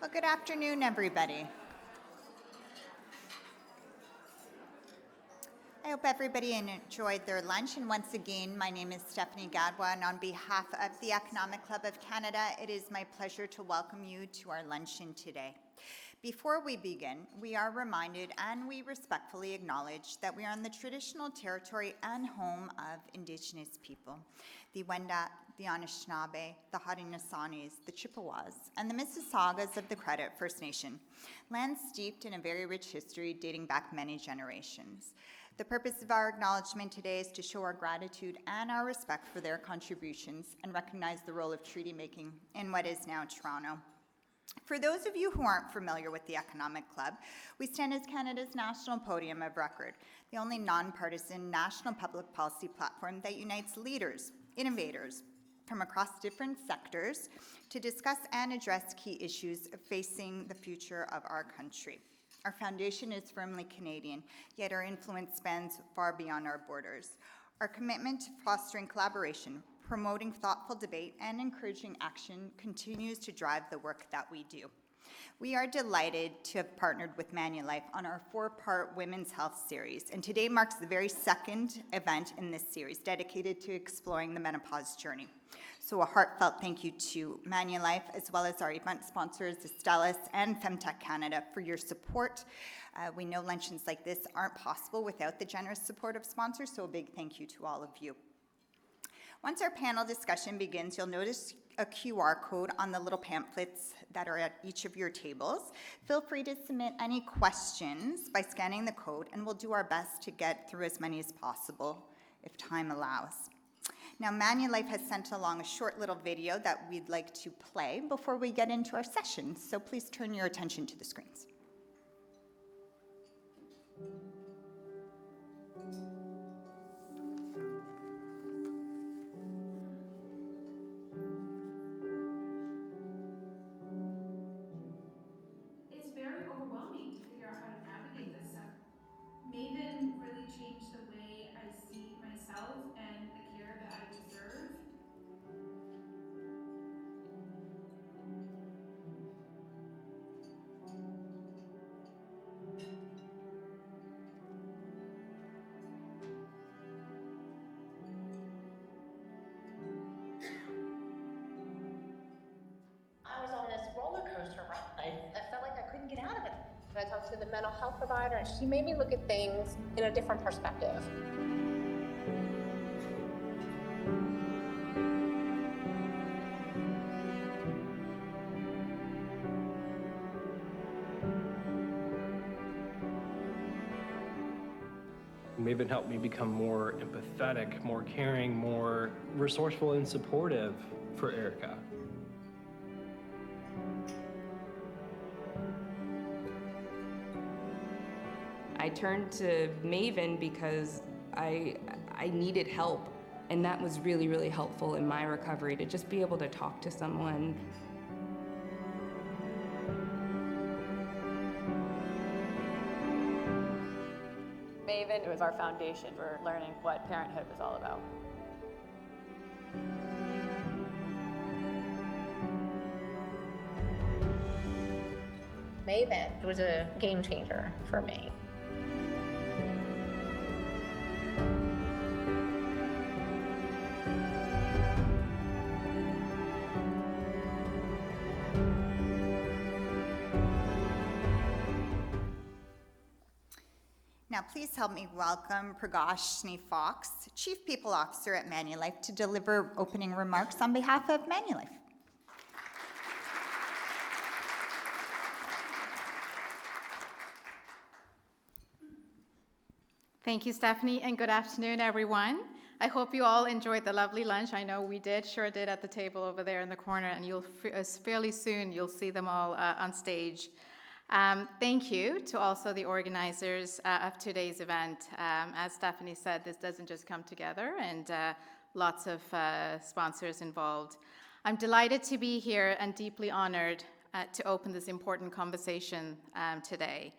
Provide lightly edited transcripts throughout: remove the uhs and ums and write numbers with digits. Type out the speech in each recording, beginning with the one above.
Well, good afternoon, everybody. I hope everybody enjoyed their lunch. And once again, my name is Stephanie Gadwa, and on behalf of the Economic Club of Canada, it is my pleasure to welcome you to our luncheon today. Before we begin, we are reminded and we respectfully acknowledge that we are on the traditional territory and home of Indigenous people, the Wendat, the Anishinaabe, the Haudenosaunee, the Chippewas, and the Mississaugas of the Credit First Nation, lands steeped in a very rich history dating back many generations. The purpose of our acknowledgement today is to show our gratitude and our respect for their contributions and recognize the role of treaty making in what is now Toronto. For those of you who aren't familiar with the Economic Club, we stand as Canada's national podium of record, the only nonpartisan national public policy platform that unites leaders, innovators from across different sectors to discuss and address key issues facing the future of our country. Our foundation is firmly Canadian, yet our influence spans far beyond our borders. Our commitment to fostering collaboration, promoting thoughtful debate, and encouraging action continues to drive the work that we do. We are delighted to have partnered with Manulife on our 4-part Women's Health series, and today marks the very second event in this series dedicated to exploring the menopause journey. So a heartfelt thank you to Manulife, as well as our event sponsors, Estellas and Femtech Canada, for your support. We know luncheons like this aren't possible without the generous support of sponsors, so a big thank you to all of you. Once our panel discussion begins, you'll notice a QR code on the little pamphlets that are at each of your tables. Feel free to submit any questions by scanning the code, and we'll do our best to get through as many as possible if time allows. Now, Manulife has sent along a short little video that we'd like to play before we get into our session, so please turn your attention to the screens. It's very overwhelming to figure out how to navigate this stuff. Maven really changed the way I see myself and the care that I deserve. I was on this roller coaster ride. I felt like I couldn't get out of it. I talked to the mental health provider, and she made me look at things in a different perspective. Maven helped me become more empathetic, more caring, more resourceful and supportive for Erica. I turned to Maven because I needed help, and that was really, really helpful in my recovery, to just be able to talk to someone. Maven was our foundation for learning what parenthood was all about. Maven was a game changer for me. Now, please help me welcome Pragashni Fox, Chief People Officer at Manulife, to deliver opening remarks on behalf of Manulife. Thank you, Stephanie, and good afternoon, everyone. I hope you all enjoyed the lovely lunch. I know we did, sure did, at the table over there in the corner, and fairly soon you'll see them all on stage. Thank you to also the organizers of today's event. As Stephanie said, this doesn't just come together, and lots of sponsors involved. I'm delighted to be here and deeply honored to open this important conversation today.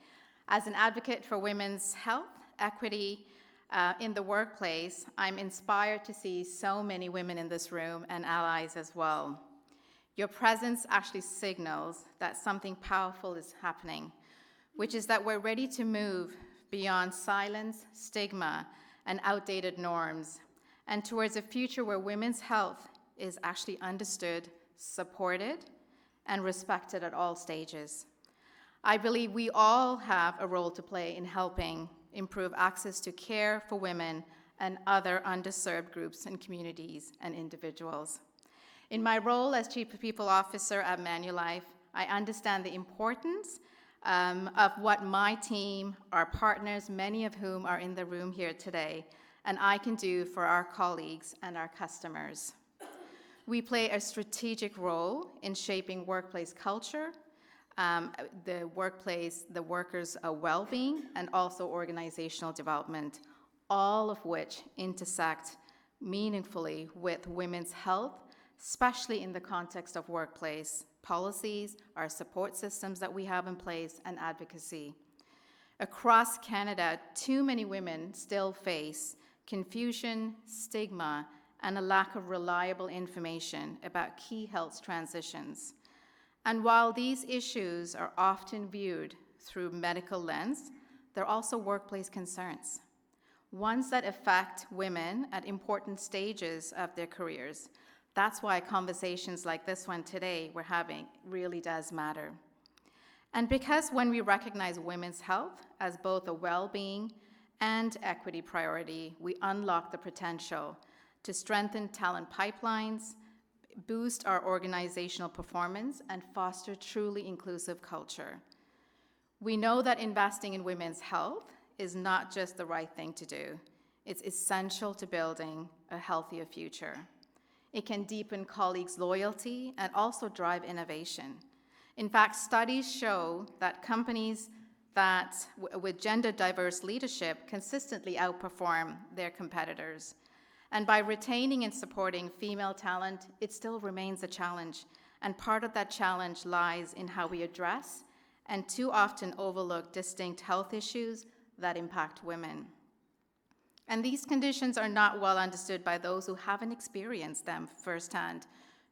As an advocate for women's health, equity in the workplace, I'm inspired to see so many women in this room and allies as well. Your presence actually signals that something powerful is happening, which is that we're ready to move beyond silence, stigma, and outdated norms, and towards a future where women's health is actually understood, supported, and respected at all stages. I believe we all have a role to play in helping improve access to care for women and other underserved groups and communities and individuals. In my role as Chief People Officer at Manulife, I understand the importance of what my team, our partners, many of whom are in the room here today, and I can do for our colleagues and our customers. We play a strategic role in shaping workplace culture, the workers' well-being, and also organizational development, all of which intersect meaningfully with women's health, especially in the context of workplace policies, our support systems that we have in place, and advocacy. Across Canada, too many women still face confusion, stigma, and a lack of reliable information about key health transitions. And while these issues are often viewed through medical lens, they're also workplace concerns, ones that affect women at important stages of their careers. That's why conversations like this one today we're having really does matter. And because when we recognize women's health as both a well-being and equity priority, we unlock the potential to strengthen talent pipelines, boost our organizational performance, and foster truly inclusive culture. We know that investing in women's health is not just the right thing to do. It's essential to building a healthier future. It can deepen colleagues' loyalty and also drive innovation. In fact, studies show that companies that with gender diverse leadership consistently outperform their competitors. And by retaining and supporting female talent, it still remains a challenge. And part of that challenge lies in how we address and too often overlook distinct health issues that impact women. And these conditions are not well understood by those who haven't experienced them firsthand,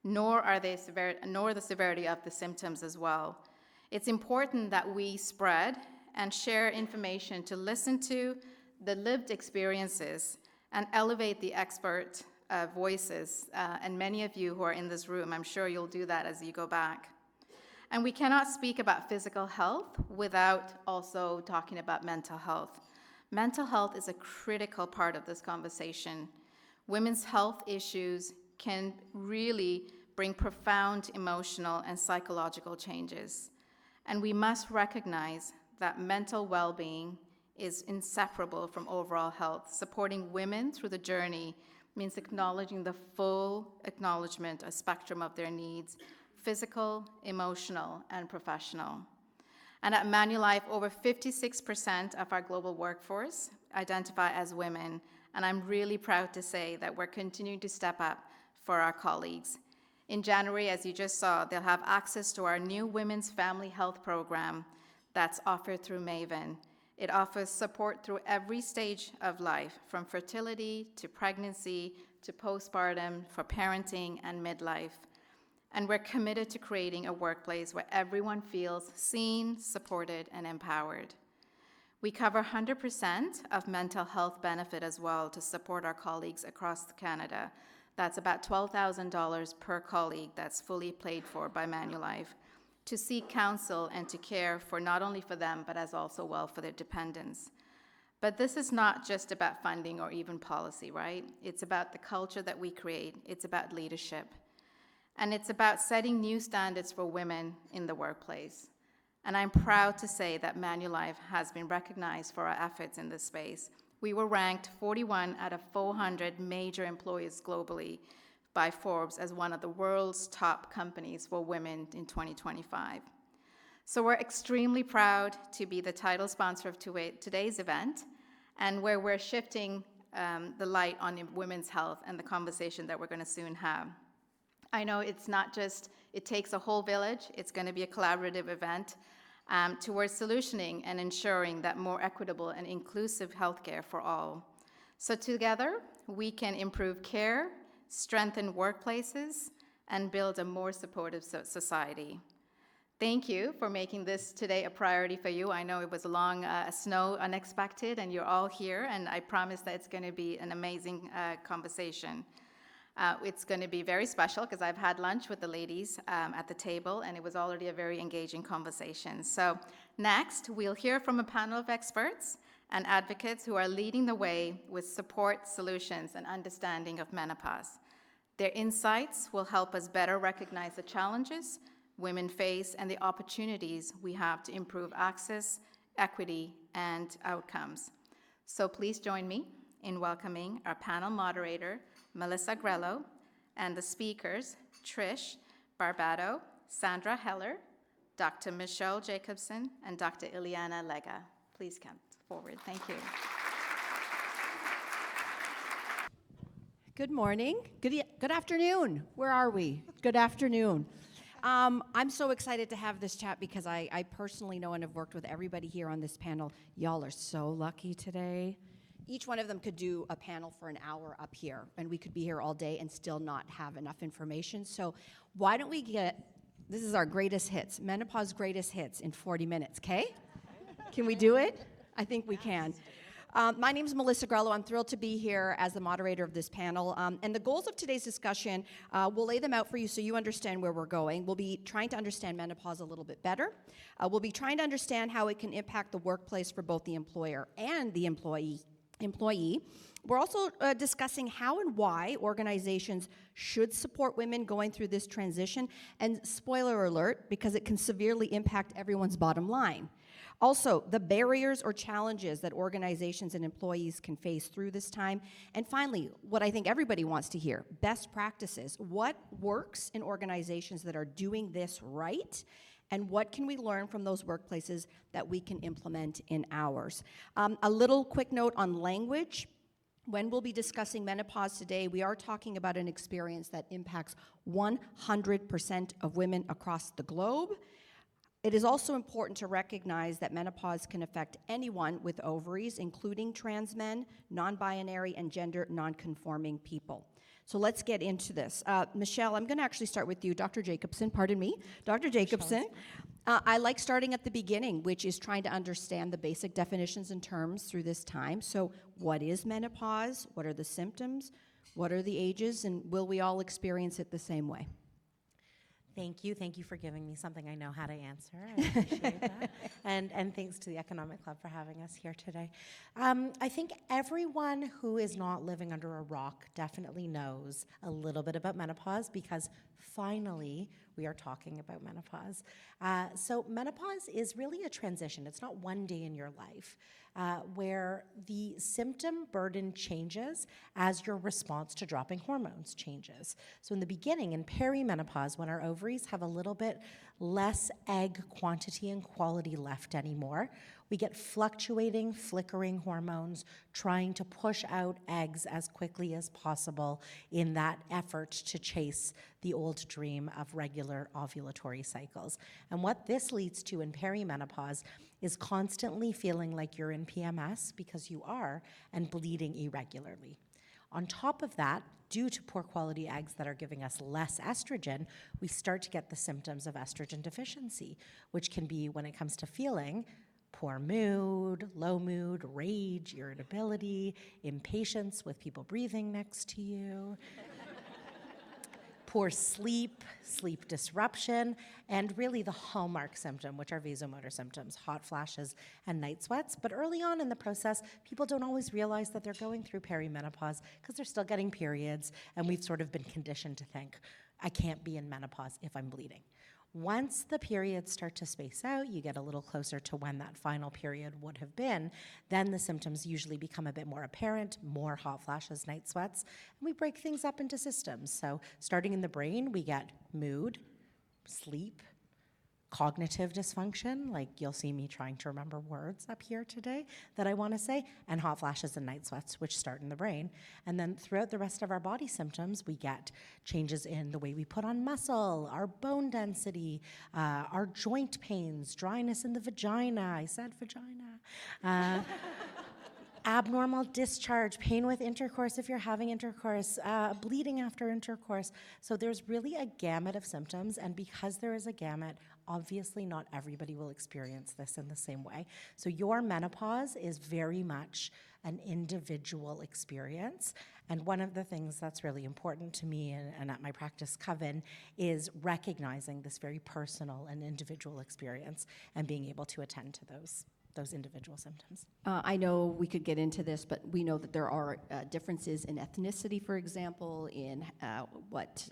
nor the severity of the symptoms as well. It's important that we spread and share information to listen to the lived experiences and elevate the expert voices. And many of you who are in this room, I'm sure you'll do that as you go back. And we cannot speak about physical health without also talking about mental health. Mental health is a critical part of this conversation. Women's health issues can really bring profound emotional and psychological changes. And we must recognize that mental well-being is inseparable from overall health. Supporting women through the journey means acknowledging the full acknowledgement, a spectrum of their needs, physical, emotional, and professional. And at Manulife, over 56% of our global workforce identify as women, and I'm really proud to say that we're continuing to step up for our colleagues. In January, as you just saw, they'll have access to our new Women's Family Health Program that's offered through Maven. It offers support through every stage of life, from fertility to pregnancy to postpartum, for parenting and midlife. And we're committed to creating a workplace where everyone feels seen, supported, and empowered. We cover 100% of mental health benefit as well to support our colleagues across Canada. That's about $12,000 per colleague that's fully paid for by Manulife to seek counsel and to care for not only for them, but as also well for their dependents. But this is not just about funding or even policy, right? It's about the culture that we create. It's about leadership. And it's about setting new standards for women in the workplace. And I'm proud to say that Manulife has been recognized for our efforts in this space. We were ranked 41 out of 400 major employers globally by Forbes as one of the world's top companies for women in 2025. So we're extremely proud to be the title sponsor of today's event, and where we're shifting the light on women's health and the conversation that we're going to soon have. I know it's not just, it takes a whole village. It's going to be a collaborative event towards solutioning and ensuring that more equitable and inclusive healthcare for all. So together, we can improve care, strengthen workplaces, and build a more supportive society. Thank you for making this today a priority for you. I know it was a long snow unexpected, and you're all here, and I promise that it's going to be an amazing conversation. It's going to be very special because I've had lunch with the ladies at the table, and it was already a very engaging conversation. So next, we'll hear from a panel of experts and advocates who are leading the way with support, solutions, and understanding of menopause. Their insights will help us better recognize the challenges women face and the opportunities we have to improve access, equity, and outcomes. So please join me in welcoming our panel moderator, Melissa Grello, and the speakers, Trish Barbado, Sandra Heller, Dr. Michelle Jacobson, and Dr. Ileana Lega. Please come forward. Thank you. Good morning. Good afternoon. Where are we? Good afternoon. I'm so excited to have this chat because I personally know and have worked with everybody here on this panel. Y'all are so lucky today. Each one of them could do a panel for an hour up here, and we could be here all day and still not have enough information. So why don't we this is our greatest hits, menopause greatest hits in 40 minutes, okay? Can we do it? I think we can. My name is Melissa Grello. I'm thrilled to be here as the moderator of this panel. And the goals of today's discussion, we'll lay them out for you so you understand where we're going. We'll be trying to understand menopause a little bit better. We'll be trying to understand how it can impact the workplace for both the employer and the employee. We're also discussing how and why organizations should support women going through this transition. And spoiler alert, because it can severely impact everyone's bottom line. Also, the barriers or challenges that organizations and employees can face through this time. And finally, what I think everybody wants to hear, best practices. What works in organizations that are doing this right? And what can we learn from those workplaces that we can implement in ours? A little quick note on language. When we'll be discussing menopause today, we are talking about an experience that impacts 100% of women across the globe. It is also important to recognize that menopause can affect anyone with ovaries, including trans men, non-binary, and gender non-conforming people. So let's get into this. Michelle, I'm going to actually start with you. Dr. Jacobson, pardon me. Dr. Jacobson, I like starting at the beginning, which is trying to understand the basic definitions and terms through this time. So what is menopause? What are the symptoms? What are the ages? And will we all experience it the same way? Thank you. Thank you for giving me something I know how to answer. I appreciate that. And thanks to the Economic Club for having us here today. I think everyone who is not living under a rock definitely knows a little bit about menopause because finally we are talking about menopause. So menopause is really a transition. It's not one day in your life where the symptom burden changes as your response to dropping hormones changes. So in the beginning, in perimenopause, when our ovaries have a little bit less egg quantity and quality left anymore, we get fluctuating, flickering hormones trying to push out eggs as quickly as possible in that effort to chase the old dream of regular ovulatory cycles. And what this leads to in perimenopause is constantly feeling like you're in PMS, because you are, and bleeding irregularly. On top of that, due to poor quality eggs that are giving us less estrogen, we start to get the symptoms of estrogen deficiency, which can be, when it comes to feeling, poor mood, low mood, rage, irritability, impatience with people breathing next to you, poor sleep, sleep disruption, and really the hallmark symptom, which are vasomotor symptoms, hot flashes and night sweats. But early on in the process, people don't always realize that they're going through perimenopause because they're still getting periods, and we've sort of been conditioned to think, I can't be in menopause if I'm bleeding. Once the periods start to space out, you get a little closer to when that final period would have been, then the symptoms usually become a bit more apparent, more hot flashes, night sweats, and we break things up into systems. So starting in the brain, we get mood, sleep, cognitive dysfunction, like you'll see me trying to remember words up here today that I want to say, and hot flashes and night sweats, which start in the brain. And then throughout the rest of our body symptoms, we get changes in the way we put on muscle, our bone density, our joint pains, dryness in the vagina. I said vagina. abnormal discharge, pain with intercourse if you're having intercourse, bleeding after intercourse. So there's really a gamut of symptoms, and because there is a gamut, obviously not everybody will experience this in the same way. So your menopause is very much an individual experience. And one of the things that's really important to me and at my practice Coven is recognizing this very personal and individual experience and being able to attend to those individual symptoms. I know we could get into this, but we know that there are differences in ethnicity, for example, in what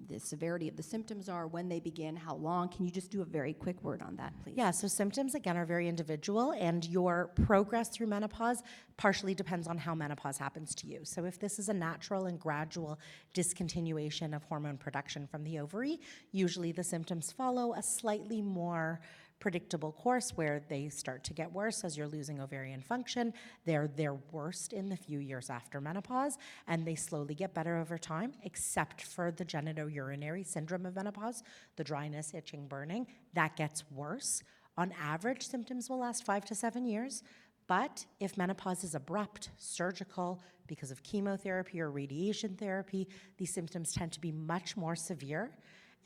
the severity of the symptoms are, when they begin, how long. Can you just do a very quick word on that, please? Yeah, so symptoms, again, are very individual, and your progress through menopause partially depends on how menopause happens to you. So if this is a natural and gradual discontinuation of hormone production from the ovary, usually the symptoms follow a slightly more predictable course where they start to get worse as you're losing ovarian function. They're their worst in the few years after menopause, and they slowly get better over time, except for the genitourinary syndrome of menopause, the dryness, itching, burning. That gets worse. On average, symptoms will last 5 to 7 years, but if menopause is abrupt, surgical, because of chemotherapy or radiation therapy, these symptoms tend to be much more severe.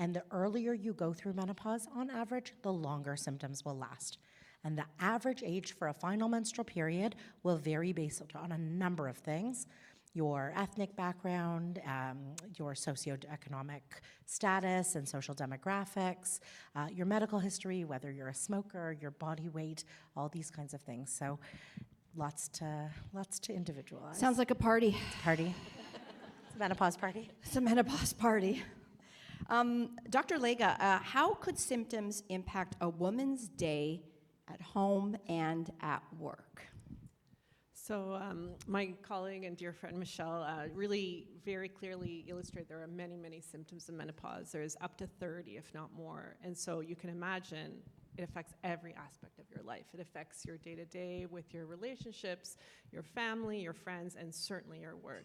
And the earlier you go through menopause, on average, the longer symptoms will last. And the average age for a final menstrual period will vary based on a number of things: your ethnic background, your socioeconomic status and social demographics, your medical history, whether you're a smoker, your body weight, all these kinds of things. So lots to individualize. Sounds like a party. Party. It's a menopause party. It's a menopause party. Dr. Lega, how could symptoms impact a woman's day at home and at work? So my colleague and dear friend Michelle really very clearly illustrated there are many, many symptoms of menopause. There's up to 30, if not more. And so you can imagine it affects every aspect of your life. It affects your day-to-day with your relationships, your family, your friends, and certainly your work.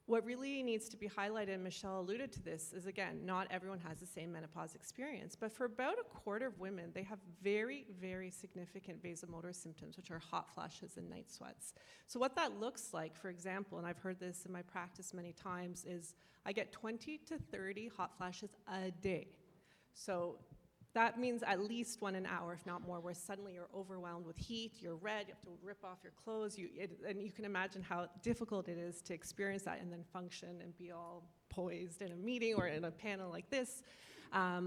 What really needs to be highlighted, and Michelle alluded to this, is again, not everyone has the same menopause experience, but for about a quarter of women, they have very, very significant vasomotor symptoms, which are hot flashes and night sweats. So what that looks like, for example, and I've heard this in my practice many times, is I get 20 to 30 hot flashes a day. So that means at least 1 an hour, if not more, where suddenly you're overwhelmed with heat, you're red, you have to rip off your clothes, and you can imagine how difficult it is to experience that and then function and be all poised in a meeting or in a panel like this.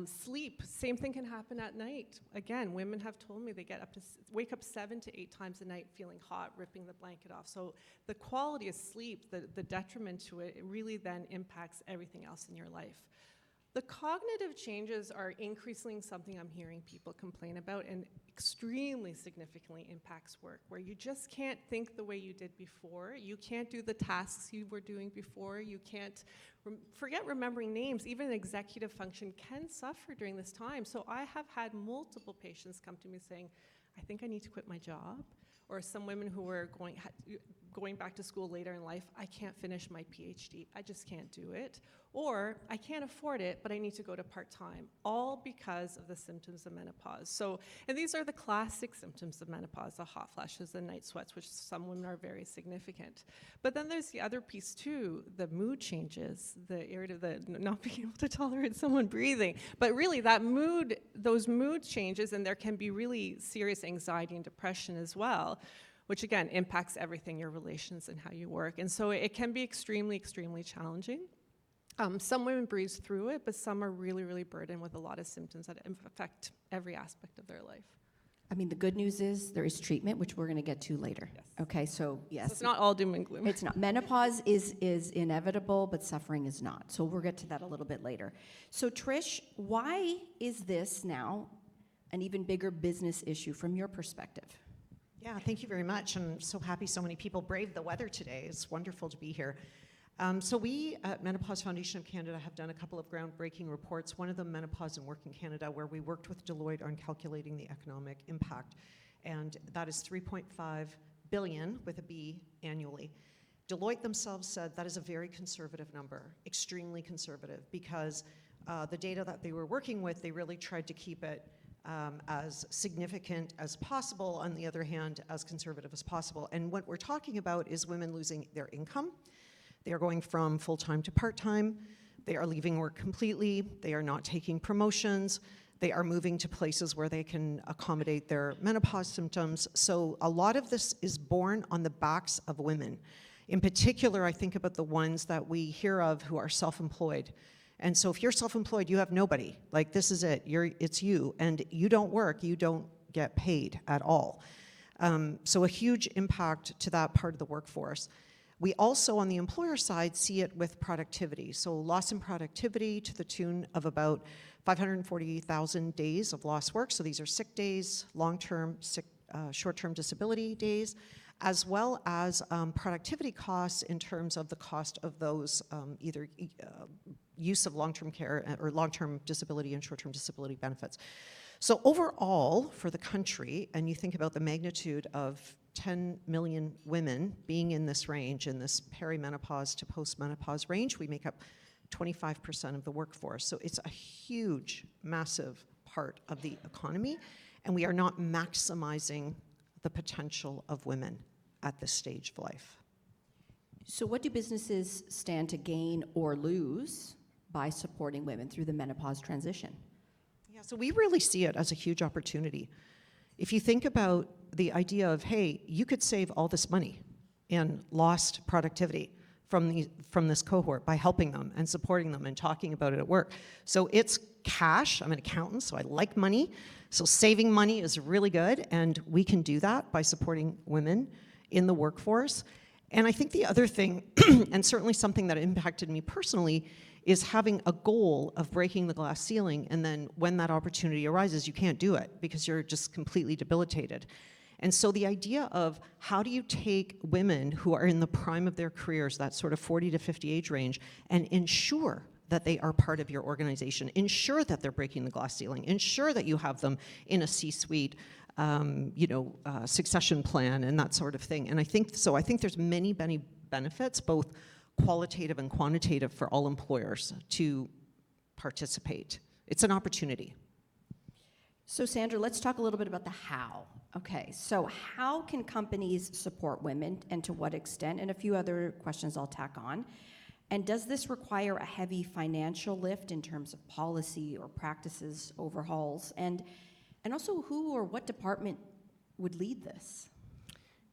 Sleep, same thing can happen at night. Again, women have told me they get wake up 7 to 8 times a night feeling hot, ripping the blanket off. So the quality of sleep, the detriment to it, it really then impacts everything else in your life. The cognitive changes are increasingly something I'm hearing people complain about, and extremely significantly impacts work, where you just can't think the way you did before. You can't do the tasks you were doing before. You can't forget remembering names. Even executive function can suffer during this time. So I have had multiple patients come to me saying, I think I need to quit my job. Or some women who were going back to school later in life, I can't finish my PhD, I just can't do it. Or I can't afford it, but I need to go to part-time, all because of the symptoms of menopause. So, and these are the classic symptoms of menopause, the hot flashes and night sweats, which some women are very significant. But then there's the other piece too, the mood changes, the not being able to tolerate someone breathing. But really that mood, those mood changes, and there can be really serious anxiety and depression as well, which again impacts everything, your relations and how you work. And so it can be extremely, extremely challenging. Some women breeze through it, but some are really, really burdened with a lot of symptoms that affect every aspect of their life. I mean, the good news is there is treatment, which we're going to get to later. Yes. Okay, so yes. So it's not all doom and gloom. It's not. Menopause is inevitable, but suffering is not. So we'll get to that a little bit later. So Trish, why is this now an even bigger business issue from your perspective? Yeah, thank you very much. I'm so happy so many people braved the weather today. It's wonderful to be here. So we at Menopause Foundation of Canada have done a couple of groundbreaking reports, one of them Menopause and Work in Canada, where we worked with Deloitte on calculating the economic impact. And that is $3.5 billion with a B annually. Deloitte themselves said that is a very conservative number, extremely conservative, because the data that they were working with, they really tried to keep it as significant as possible, on the other hand, as conservative as possible. And what we're talking about is women losing their income. They are going from full-time to part-time. They are leaving work completely. They are not taking promotions. They are moving to places where they can accommodate their menopause symptoms. So a lot of this is borne on the backs of women. In particular, I think about the ones that we hear of who are self-employed. And so if you're self-employed, you have nobody. Like, this is it. It's you. And you don't work. You don't get paid at all. So a huge impact to that part of the workforce. We also, on the employer side, see it with productivity. So loss in productivity to the tune of about 540,000 days of lost work. So these are sick days, long-term sick, short-term disability days, as well as productivity costs in terms of the cost of those either use of long-term care or long-term disability and short-term disability benefits. So overall, for the country, and you think about the magnitude of 10 million women being in this range, in this perimenopause to postmenopause range, we make up 25% of the workforce. So it's a huge, massive part of the economy, and we are not maximizing the potential of women at this stage of life. So what do businesses stand to gain or lose by supporting women through the menopause transition? Yeah, so we really see it as a huge opportunity. If you think about the idea of, hey, you could save all this money in lost productivity from this cohort by helping them and supporting them and talking about it at work. So it's cash. I'm an accountant, so I like money. So saving money is really good, and we can do that by supporting women in the workforce. And I think the other thing, and certainly something that impacted me personally, is having a goal of breaking the glass ceiling, and then when that opportunity arises, you can't do it because you're just completely debilitated. And so the idea of how do you take women who are in the prime of their careers, that sort of 40 to 50 age range, and ensure that they are part of your organization, ensure that they're breaking the glass ceiling, ensure that you have them in a C-suite, succession plan and that sort of thing. And I think there's many benefits, both qualitative and quantitative, for all employers to participate. It's an opportunity. So Sandra, let's talk a little bit about the how. Okay, so how can companies support women, and to what extent? And a few other questions I'll tack on. And does this require a heavy financial lift in terms of policy or practices overhauls? And also, who or what department would lead this?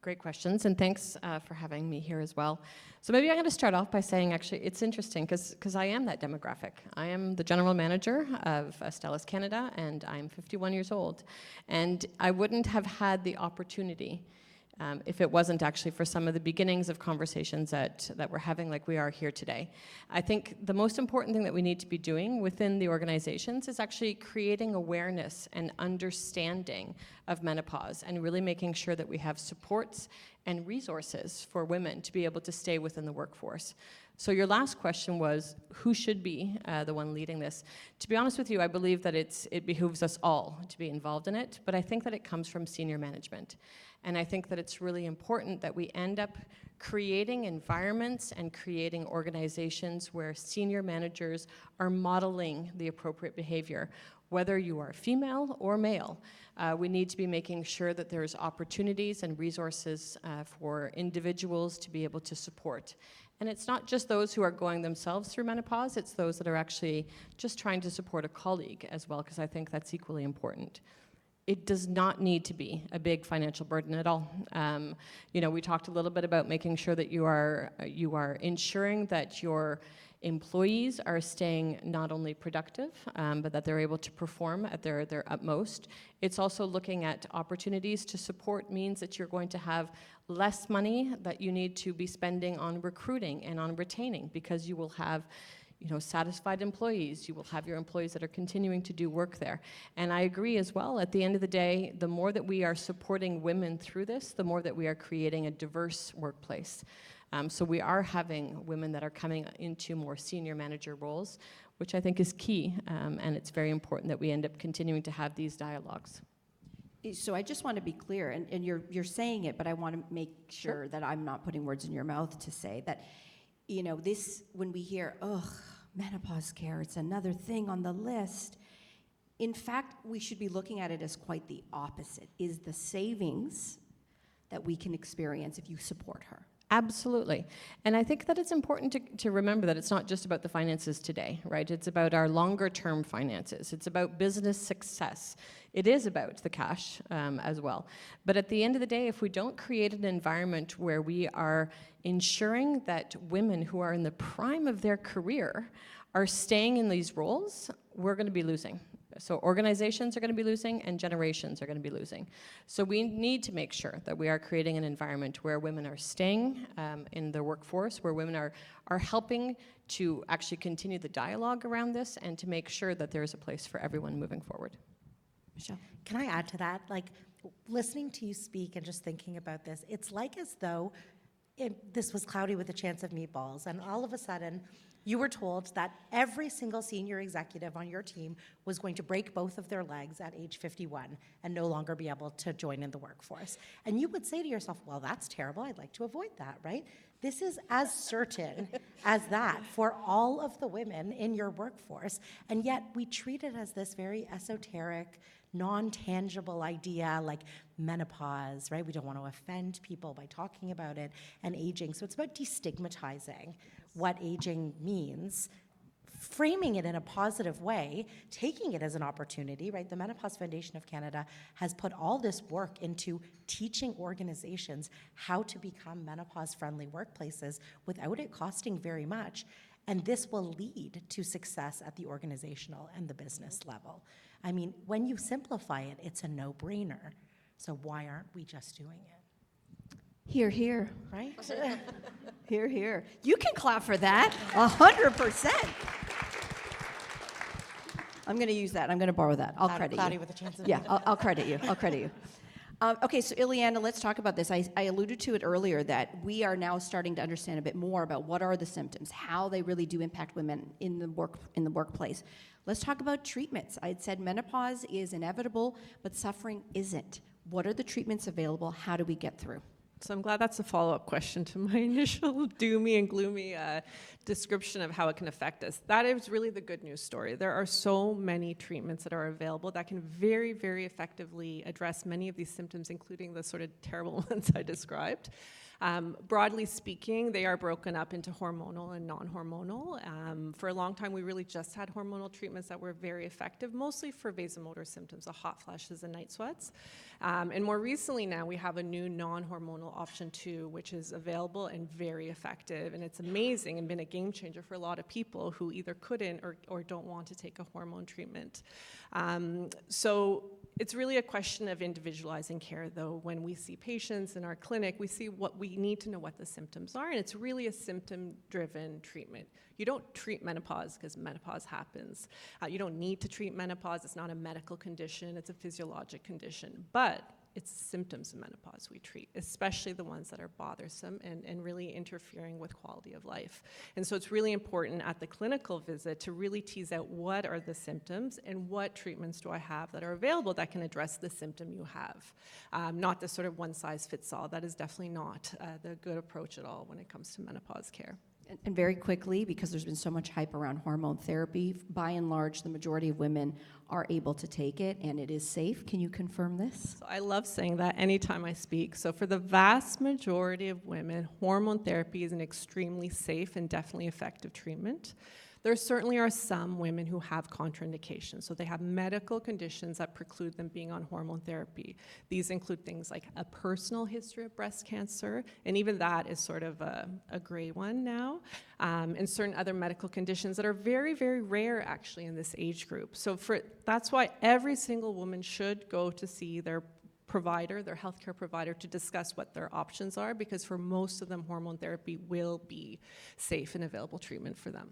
Great questions, and thanks for having me here as well. So maybe I'm going to start off by saying, actually, it's interesting because I am that demographic. I am the general manager of Stellis Canada, and I'm 51 years old. And I wouldn't have had the opportunity if it wasn't actually for some of the beginnings of conversations that we're having like we are here today. I think the most important thing that we need to be doing within the organizations is actually creating awareness and understanding of menopause and really making sure that we have supports and resources for women to be able to stay within the workforce. So your last question was, who should be the one leading this? To be honest with you, I believe that it behooves us all to be involved in it, but I think that it comes from senior management. And I think that it's really important that we end up creating environments and creating organizations where senior managers are modeling the appropriate behavior. Whether you are female or male, we need to be making sure that there's opportunities and resources for individuals to be able to support. And it's not just those who are going themselves through menopause, it's those that are actually just trying to support a colleague as well, because I think that's equally important. It does not need to be a big financial burden at all. We talked a little bit about making sure that you are ensuring that your employees are staying not only productive, but that they're able to perform at their utmost. It's also looking at opportunities to support means that you're going to have less money that you need to be spending on recruiting and on retaining, because you will have satisfied employees. You will have your employees that are continuing to do work there. And I agree as well, at the end of the day, the more that we are supporting women through this, the more that we are creating a diverse workplace. So we are having women that are coming into more senior manager roles, which I think is key, and it's very important that we end up continuing to have these dialogues. So I just want to be clear, and you're saying it, but I want to make sure that I'm not putting words in your mouth to say that, this, when we hear, menopause care, it's another thing on the list, In fact, we should be looking at it as quite the opposite, is the savings that we can experience if you support her. Absolutely. And I think that it's important to remember that it's not just about the finances today, right? It's about our longer term finances. It's about business success. It is about the cash as well. But at the end of the day, if we don't create an environment where we are ensuring that women who are in the prime of their career are staying in these roles, we're going to be losing. So organizations are going to be losing and generations are going to be losing. So we need to make sure that we are creating an environment where women are staying in the workforce, where women are helping to actually continue the dialogue around this and to make sure that there is a place for everyone moving forward. Michelle? Can I add to that? Like, listening to you speak and just thinking about this, it's like as though this was Cloudy with a Chance of Meatballs, and all of a sudden, you were told that every single senior executive on your team was going to break both of their legs at age 51 and no longer be able to join in the workforce. And you would say to yourself, well, that's terrible. I'd like to avoid that, right? This is as certain as that for all of the women in your workforce. And yet we treat it as this very esoteric, non-tangible idea like menopause, right? We don't want to offend people by talking about it, and aging. So it's about destigmatizing what aging means, framing it in a positive way, taking it as an opportunity, right? The Menopause Foundation of Canada has put all this work into teaching organizations how to become menopause-friendly workplaces without it costing very much. And this will lead to success at the organizational and the business level. I mean, when you simplify it, it's a no-brainer. So why aren't we just doing it? Hear, hear. Right? Hear, hear. You can clap for that, 100%. I'm going to use that. I'm going to borrow that. I'll credit Cloudy you. with a chance of Yeah, I'll credit you. I'll credit you. Okay, so Ileana, let's talk about this. I alluded to it earlier that we are now starting to understand a bit more about what are the symptoms, how they really do impact women in the workplace. Let's talk about treatments. I had said menopause is inevitable, but suffering isn't. What are the treatments available? How do we get through? So I'm glad that's a follow-up question to my initial doomy and gloomy description of how it can affect us. That is really the good news story. There are so many treatments that are available that can very, very effectively address many of these symptoms, including the sort of terrible ones I described. Broadly speaking, they are broken up into hormonal and non-hormonal. For a long time, we really just had hormonal treatments that were very effective, mostly for vasomotor symptoms, the hot flashes and night sweats. And more recently now, we have a new non-hormonal option too, which is available and very effective. And it's amazing and been a game changer for a lot of people who either couldn't or don't want to take a hormone treatment. So it's really a question of individualizing care, though. When we see patients in our clinic, we see what we need to know what the symptoms are, and it's really a symptom-driven treatment. You don't treat menopause because menopause happens. You don't need to treat menopause. It's not a medical condition. It's a physiologic condition. But it's symptoms of menopause we treat, especially the ones that are bothersome and really interfering with quality of life. And so it's really important at the clinical visit to really tease out what are the symptoms and what treatments do I have that are available that can address the symptom you have. Not the sort of one-size-fits-all. That is definitely not the good approach at all when it comes to menopause care. And very quickly, because there's been so much hype around hormone therapy, by and large, the majority of women are able to take it, and it is safe. Can you confirm this? So I love saying that anytime I speak. So for the vast majority of women, hormone therapy is an extremely safe and definitely effective treatment. There certainly are some women who have contraindications. So they have medical conditions that preclude them being on hormone therapy. These include things like a personal history of breast cancer, and even that is sort of a gray one now, and certain other medical conditions that are very, very rare actually in this age group. So that's why every single woman should go to see their provider, their healthcare provider, to discuss what their options are, because for most of them, hormone therapy will be safe and available treatment for them.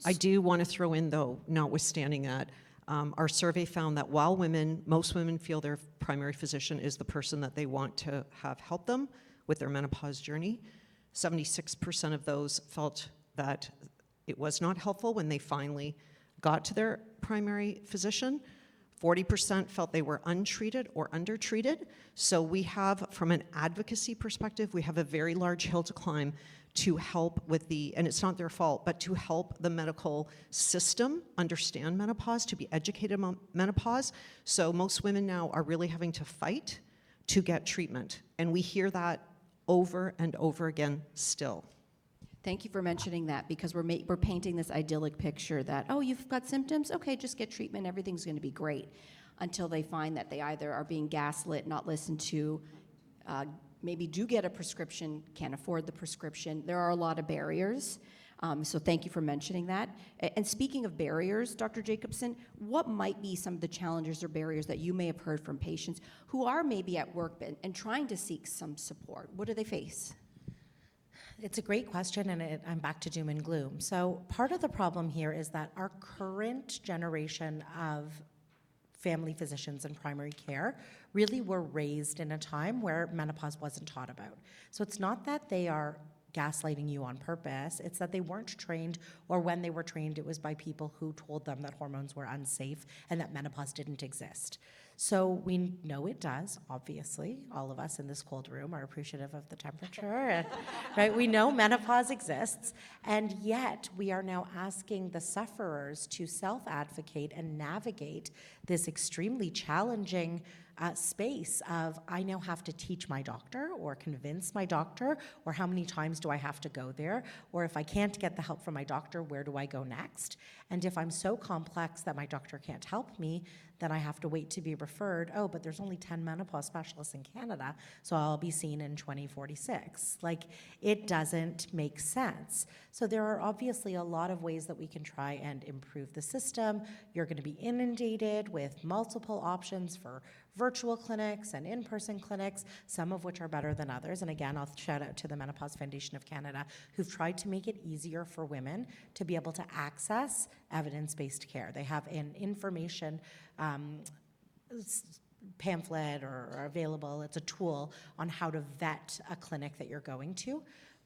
I do want to throw in, though, notwithstanding that, our survey found that while most women feel their primary physician is the person that they want to have help them with their menopause journey, 76% of those felt that it was not helpful when they finally got to their primary physician. 40% felt they were untreated or undertreated. So we have, from an advocacy perspective, we have a very large hill to climb to help with and it's not their fault, but to help the medical system understand menopause, to be educated on menopause. So most women now are really having to fight to get treatment. And we hear that over and over again still. Thank you for mentioning that, because we're painting this idyllic picture that, oh, you've got symptoms? Okay, just get treatment, everything's going to be great, until they find that they either are being gaslit, not listened to, maybe do get a prescription, can't afford the prescription. There are a lot of barriers, so thank you for mentioning that. And speaking of barriers, Dr. Jacobson, what might be some of the challenges or barriers that you may have heard from patients who are maybe at work and trying to seek some support? What do they face? It's a great question, and I'm back to doom and gloom. So part of the problem here is that our current generation of family physicians in primary care really were raised in a time where menopause wasn't taught about. So it's not that they are gaslighting you on purpose, it's that they weren't trained, or when they were trained, it was by people who told them that hormones were unsafe and that menopause didn't exist. So we know it does, obviously. All of us in this cold room are appreciative of the temperature, and, right? We know menopause exists, and yet we are now asking the sufferers to self-advocate and navigate this extremely challenging space of, I now have to teach my doctor or convince my doctor, or how many times do I have to go there? Or if I can't get the help from my doctor, where do I go next? And if I'm so complex that my doctor can't help me, then I have to wait to be referred. Oh, but there's only 10 menopause specialists in Canada, so I'll be seen in 2046. Like, it doesn't make sense. So there are obviously a lot of ways that we can try and improve the system. You're going to be inundated with multiple options for virtual clinics and in-person clinics, some of which are better than others. And again, I'll shout out to the Menopause Foundation of Canada, who've tried to make it easier for women to be able to access evidence-based care. They have an information pamphlet or available. It's a tool on how to vet a clinic that you're going to.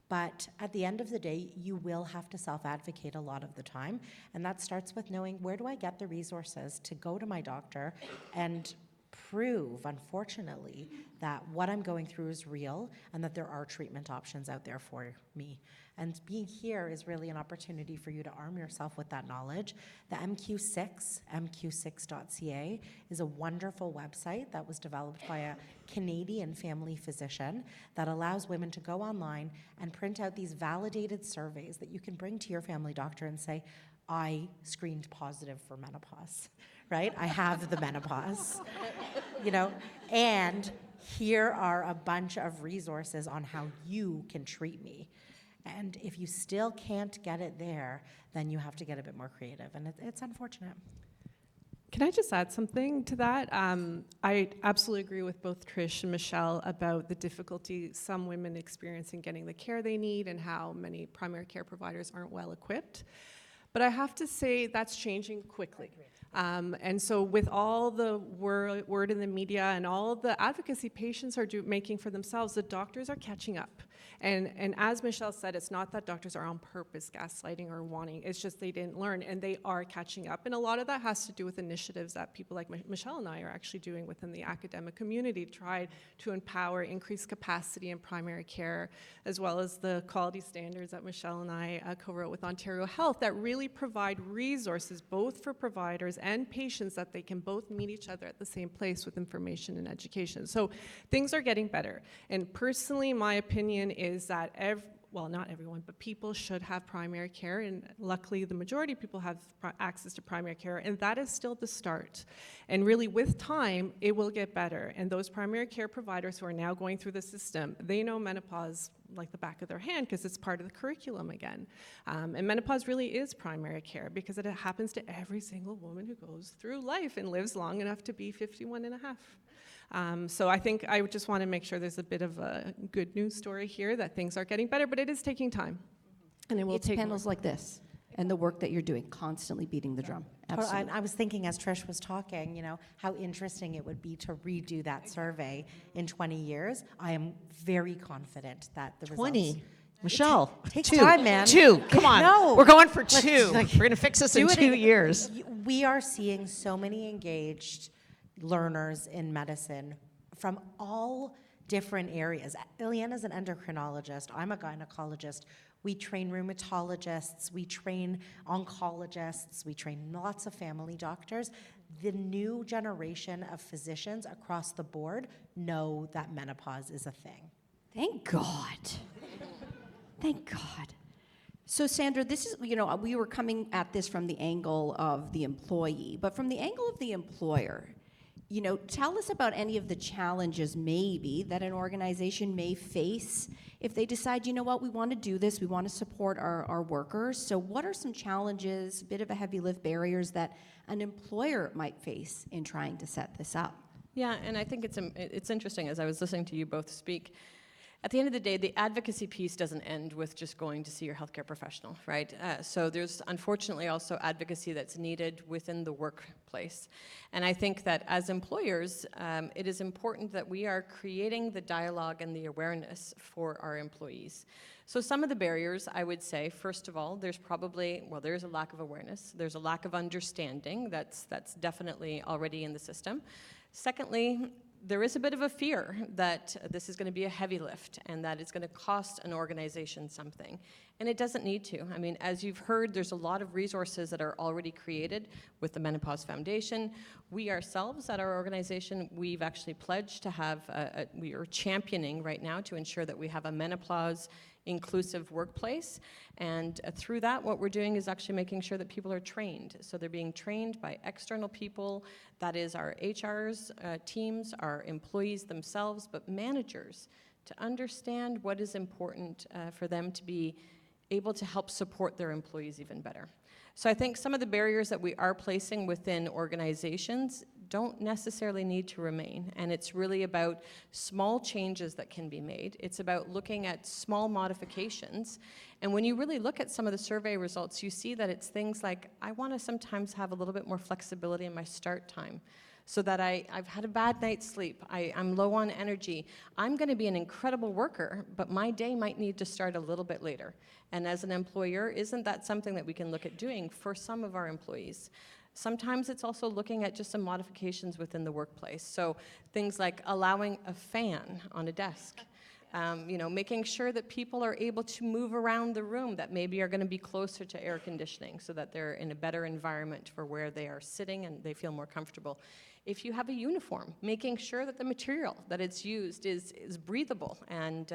But at the end of the day, you will have to self-advocate a lot of the time. And that starts with knowing, where do I get the resources to go to my doctor and prove, unfortunately, that what I'm going through is real and that there are treatment options out there for me. And being here is really an opportunity for you to arm yourself with that knowledge. The MQ6, mq6.ca, is a wonderful website that was developed by a Canadian family physician that allows women to go online and print out these validated surveys that you can bring to your family doctor and say, I screened positive for menopause, right? I have the menopause, you know, and here are a bunch of resources on how you can treat me. And if you still can't get it there, then you have to get a bit more creative, and it's unfortunate. Can I just add something to that? I absolutely agree with both Trish and Michelle about the difficulty some women experience in getting the care they need and how many primary care providers aren't well equipped. But I have to say that's changing quickly. And so with all the word in the media and all the advocacy patients are making for themselves, the doctors are catching up. And as Michelle said, it's not that doctors are on purpose gaslighting or wanting, it's just they didn't learn, and they are catching up. And a lot of that has to do with initiatives that people like Michelle and I are actually doing within the academic community to try to empower, increase capacity in primary care, as well as the quality standards that Michelle and I co-wrote with Ontario Health that really provide resources both for providers and patients that they can both meet each other at the same place with information and education. So things are getting better. And personally, my opinion is that well, not everyone, but people should have primary care, and luckily the majority of people have access to primary care, and that is still the start. And really, with time, it will get better. And those primary care providers who are now going through the system, they know menopause like the back of their hand because it's part of the curriculum again. And menopause really is primary care because it happens to every single woman who goes through life and lives long enough to be 51 and a half. So I think I would just want to make sure there's a bit of a good news story here that things are getting better, but it is taking time. And it will take panels like this and the work that you're doing, constantly beating the drum. Absolutely. I was thinking as Trish was talking, you know, how interesting it would be to redo that survey in 20 years. I am very confident that the results... 20? Michelle, takes two. time, man. 2, come on. No. We're going for 2. Like, We're going to fix this in 2 years. We are seeing so many engaged learners in medicine from all different areas. Ileana's an endocrinologist. I'm a gynecologist. We train rheumatologists. We train oncologists. We train lots of family doctors. The new generation of physicians across the board know that menopause is a thing. Thank God. Thank God. So Sandra, this is, we were coming at this from the angle of the employee, but from the angle of the employer, tell us about any of the challenges maybe that an organization may face if they decide, we want to do this, we want to support our workers. So what are some challenges, a bit of a heavy lift barriers that an employer might face in trying to set this up? Yeah, and I think it's interesting as I was listening to you both speak. At the end of the day, the advocacy piece doesn't end with just going to see your healthcare professional, right? So there's unfortunately also advocacy that's needed within the workplace. And I think that as employers, it is important that we are creating the dialogue and the awareness for our employees. So some of the barriers, I would say, first of all, there's a lack of awareness. There's a lack of understanding that's definitely already in the system. Secondly, there is a bit of a fear that this is going to be a heavy lift and that it's going to cost an organization something. And it doesn't need to. I mean, as you've heard, there's a lot of resources that are already created with the Menopause Foundation. We ourselves at our organization, we've actually pledged to have, we are championing right now to ensure that we have a menopause inclusive workplace. And through that, what we're doing is actually making sure that people are trained. So they're being trained by external people, that is our HR's teams, our employees themselves, but managers, to understand what is important for them to be able to help support their employees even better. So I think some of the barriers that we are placing within organizations don't necessarily need to remain, and it's really about small changes that can be made. It's about looking at small modifications, and when you really look at some of the survey results, you see that it's things like, I want to sometimes have a little bit more flexibility in my start time, so that I've had a bad night's sleep, I'm low on energy, I'm going to be an incredible worker, but my day might need to start a little bit later. And as an employer, isn't that something that we can look at doing for some of our employees? Sometimes it's also looking at just some modifications within the workplace. So things like allowing a fan on a desk. Making sure that people are able to move around the room, that maybe are going to be closer to air conditioning so that they're in a better environment for where they are sitting and they feel more comfortable. If you have a uniform, making sure that the material that it's used is breathable and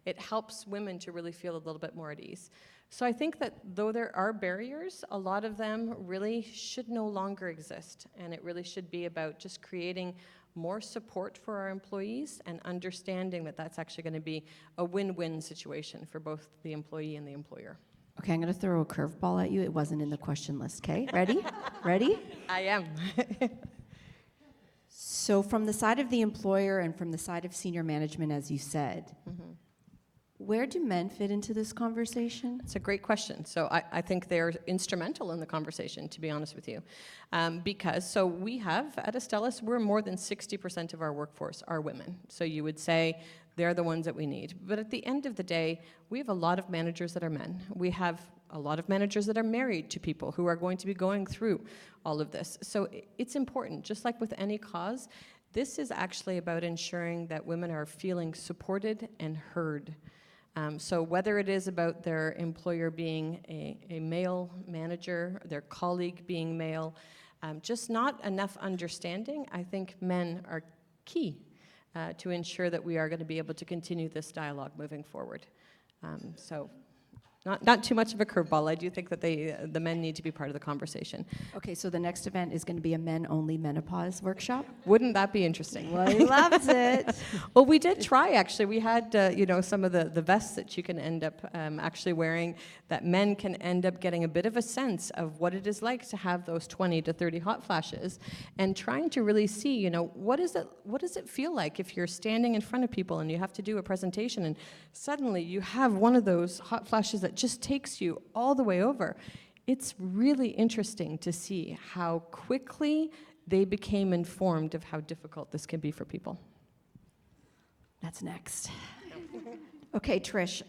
it helps women to really feel a little bit more at ease. So I think that though there are barriers, a lot of them really should no longer exist, and it really should be about just creating more support for our employees and understanding that that's actually going to be a win-win situation for both the employee and the employer. Okay, I'm going to throw a curveball at you. It wasn't in the question list, okay? Ready? Ready? I am. So from the side of the employer and from the side of senior management, as you said, where do men fit into this conversation? It's a great question. So I think they're instrumental in the conversation, to be honest with you. Because we have, at Astellas, we're more than 60% of our workforce are women. So you would say they're the ones that we need. But at the end of the day, we have a lot of managers that are men. We have a lot of managers that are married to people who are going to be going through all of this. So it's important, just like with any cause, this is actually about ensuring that women are feeling supported and heard. So whether it is about their employer being a male manager, their colleague being male, just not enough understanding, I think men are key to ensure that we are going to be able to continue this dialogue moving forward. So not too much of a curveball. I do think that the men need to be part of the conversation. Okay, so the next event is going to be a men-only menopause workshop? Wouldn't that be interesting? Well, he loves it. Well, we did try, actually. We had, some of the vests that you can end up actually wearing, that men can end up getting a bit of a sense of what it is like to have those 20 to 30 hot flashes, and trying to really see, what does it feel like if you're standing in front of people and you have to do a presentation and suddenly you have one of those hot flashes that just takes you all the way over. It's really interesting to see how quickly they became informed of how difficult this can be for people. That's next. Okay, Trish,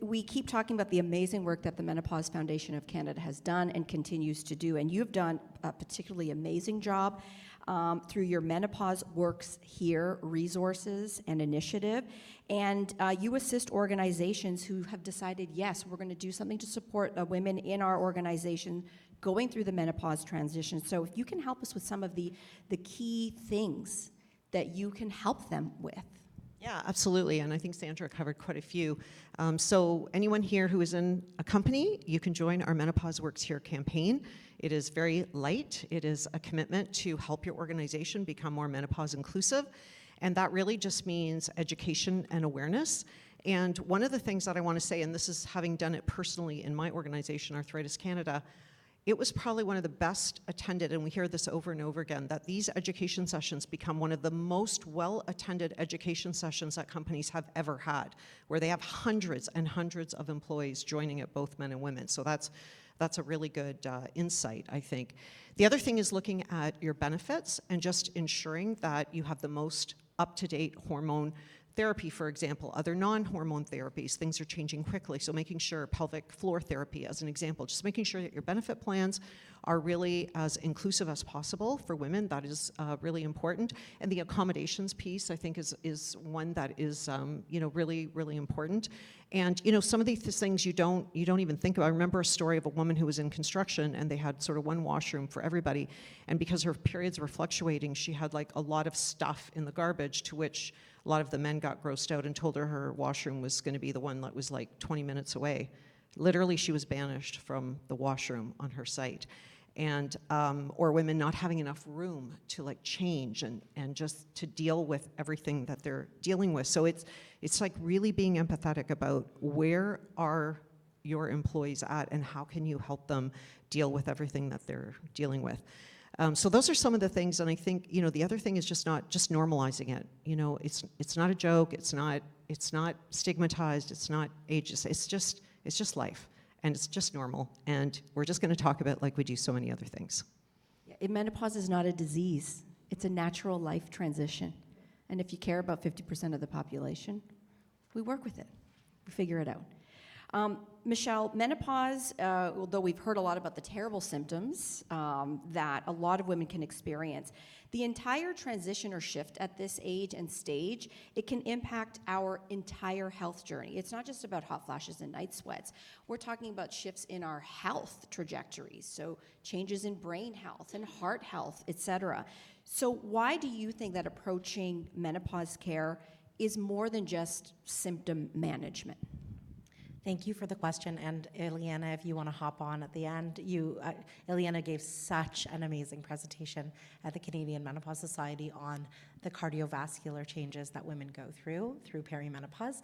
we keep talking about the amazing work that the Menopause Foundation of Canada has done and continues to do, and you've done a particularly amazing job through your Menopause Works Here resources and initiative. And you assist organizations who have decided, yes, we're going to do something to support women in our organization going through the menopause transition. So if you can help us with some of the key things that you can help them with. Yeah, absolutely, and I think Sandra covered quite a few. So anyone here who is in a company, you can join our Menopause Works Here campaign. It is very light. It is a commitment to help your organization become more menopause inclusive, and that really just means education and awareness. And one of the things that I want to say, and this is having done it personally in my organization, Arthritis Canada, it was probably one of the best attended, and we hear this over and over again, that these education sessions become one of the most well-attended education sessions that companies have ever had, where they have hundreds and hundreds of employees joining it, both men and women. So that's a really good insight, I think. The other thing is looking at your benefits and just ensuring that you have the most up-to-date hormone therapy, for example, other non-hormone therapies. Things are changing quickly, so making sure pelvic floor therapy, as an example, just making sure that your benefit plans are really as inclusive as possible for women. That is really important. And the accommodations piece, I think, is one that is really, really important. And some of these things you don't even think about. I remember a story of a woman who was in construction, and they had sort of one washroom for everybody. And because her periods were fluctuating, she had like a lot of stuff in the garbage, to which a lot of the men got grossed out and told her washroom was going to be the one that was like 20 minutes away. Literally, she was banished from the washroom on her site. And or women not having enough room to like change and just to deal with everything that they're dealing with. So it's like really being empathetic about where are your employees at and how can you help them deal with everything that they're dealing with. So those are some of the things, and I think the other thing is just normalizing it. It's not a joke. It's not stigmatized. It's not ageist. It's just life, and it's just normal. And we're just going to talk about it like we do so many other things. Menopause is not a disease. It's a natural life transition. And if you care about 50% of the population, we work with it. We figure it out. Michelle, menopause, although we've heard a lot about the terrible symptoms that a lot of women can experience, the entire transition or shift at this age and stage, it can impact our entire health journey. It's not just about hot flashes and night sweats. We're talking about shifts in our health trajectories, so changes in brain health and heart health, etc. So why do you think that approaching menopause care is more than just symptom management? Thank you for the question, and Ileana, if you want to hop on at the end, Ileana gave such an amazing presentation at the Canadian Menopause Society on the cardiovascular changes that women go through perimenopause.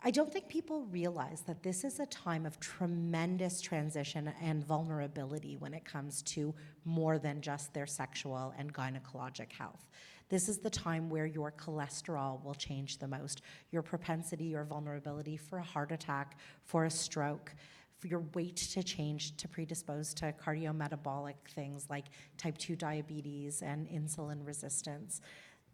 I don't think people realize that this is a time of tremendous transition and vulnerability when it comes to more than just their sexual and gynecologic health. This is the time where your cholesterol will change the most, your propensity or vulnerability for a heart attack, for a stroke, for your weight to change to predispose to cardiometabolic things like type 2 diabetes and insulin resistance.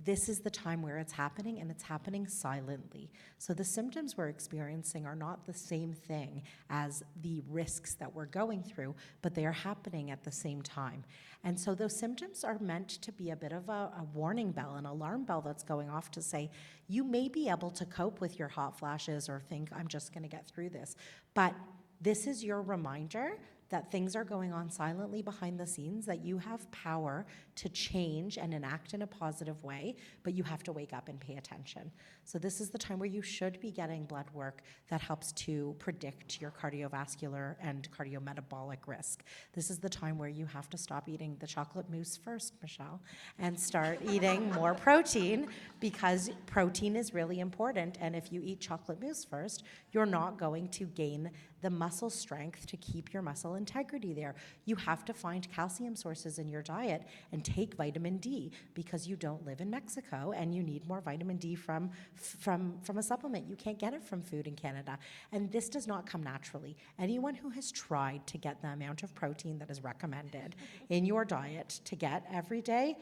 This is the time where it's happening, and it's happening silently. So the symptoms we're experiencing are not the same thing as the risks that we're going through, but they are happening at the same time. And so those symptoms are meant to be a bit of a warning bell, an alarm bell that's going off to say, you may be able to cope with your hot flashes or think, I'm just going to get through this. But this is your reminder that things are going on silently behind the scenes, that you have power to change and enact in a positive way, but you have to wake up and pay attention. So this is the time where you should be getting blood work that helps to predict your cardiovascular and cardiometabolic risk. This is the time where you have to stop eating the chocolate mousse first, Michelle, and start eating more protein, because protein is really important, and if you eat chocolate mousse first, you're not going to gain the muscle strength to keep your muscle integrity there. You have to find calcium sources in your diet and take vitamin D, because you don't live in Mexico and you need more vitamin D from a supplement. You can't get it from food in Canada. And this does not come naturally. Anyone who has tried to get the amount of protein that is recommended in your diet to get every day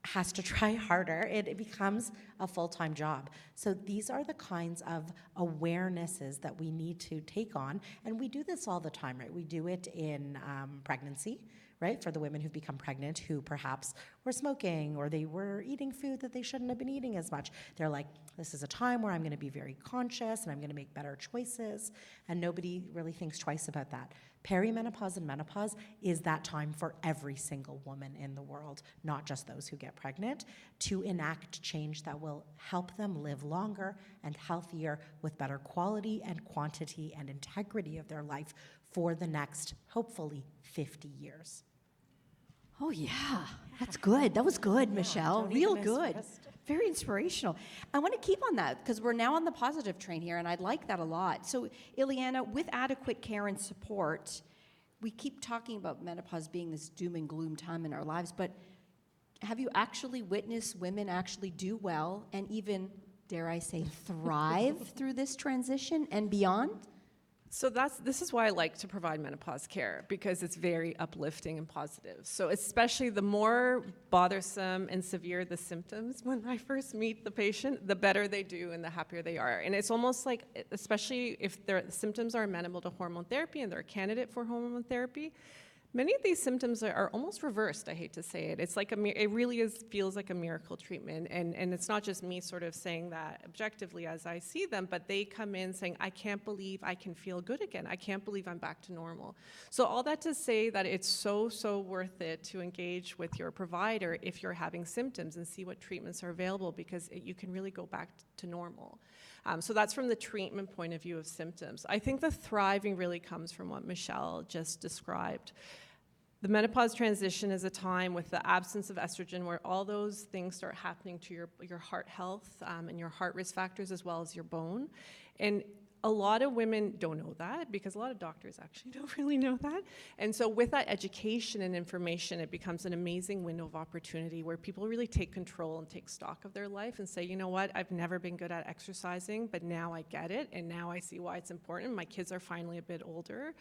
has to try harder. It becomes a full-time job. So these are the kinds of awarenesses that we need to take on, and we do this all the time, right? We do it in pregnancy, right? For the women who've become pregnant who perhaps were smoking or they were eating food that they shouldn't have been eating as much. They're like, this is a time where I'm going to be very conscious and I'm going to make better choices. And nobody really thinks twice about that. Perimenopause and menopause is that time for every single woman in the world, not just those who get pregnant, to enact change that will help them live longer and healthier with better quality and quantity and integrity of their life for the next, hopefully, 50 years. Oh, yeah. That's good. That was good, Michelle. don't Real even good. miss it. Very inspirational. I want to keep on that because we're now on the positive train here, and I like that a lot. So, Ileana, with adequate care and support, we keep talking about menopause being this doom and gloom time in our lives, but have you actually witnessed women actually do well and even, dare I say, thrive through this transition and beyond? So this is why I like to provide menopause care, because it's very uplifting and positive. So especially the more bothersome and severe the symptoms when I first meet the patient, the better they do and the happier they are. And it's almost like, especially if their symptoms are amenable to hormone therapy and they're a candidate for hormone therapy, many of these symptoms are almost reversed, I hate to say it. It's like it really feels like a miracle treatment. And it's not just me sort of saying that objectively as I see them, but they come in saying, I can't believe I can feel good again. I can't believe I'm back to normal. So all that to say that it's so worth it to engage with your provider if you're having symptoms and see what treatments are available, because you can really go back to normal. So that's from the treatment point of view of symptoms. I think the thriving really comes from what Michelle just described. The menopause transition is a time with the absence of estrogen where all those things start happening to your heart health and your heart risk factors as well as your bone. And a lot of women don't know that because a lot of doctors actually don't really know that. And so with that education and information, it becomes an amazing window of opportunity where people really take control and take stock of their life and say, you know what, I've never been good at exercising, but now I get it, and now I see why it's important. My kids are finally a bit older.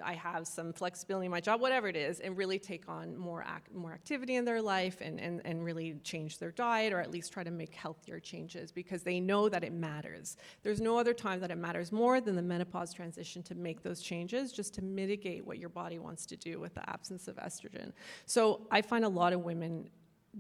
I have some flexibility in my job, whatever it is, and really take on more activity in their life and really change their diet, or at least try to make healthier changes because they know that it matters. There's no other time that it matters more than the menopause transition to make those changes, just to mitigate what your body wants to do with the absence of estrogen. So I find a lot of women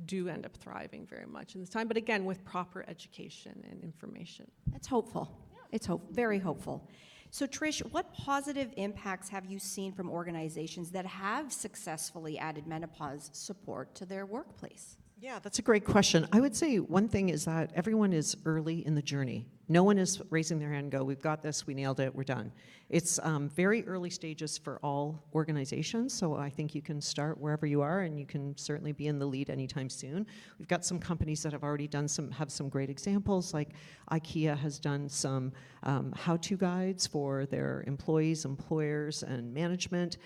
do end up thriving very much in this time, but again, with proper education and information. That's hopeful. It's very hopeful. So Trish, what positive impacts have you seen from organizations that have successfully added menopause support to their workplace? Yeah, that's a great question. I would say one thing is that everyone is early in the journey. No one is raising their hand and go, we've got this, we nailed it, we're done. It's very early stages for all organizations, so I think you can start wherever you are, and you can certainly be in the lead anytime soon. We've got some companies that have already have some great examples, like IKEA has done some how-to guides for their employees, employers, and management.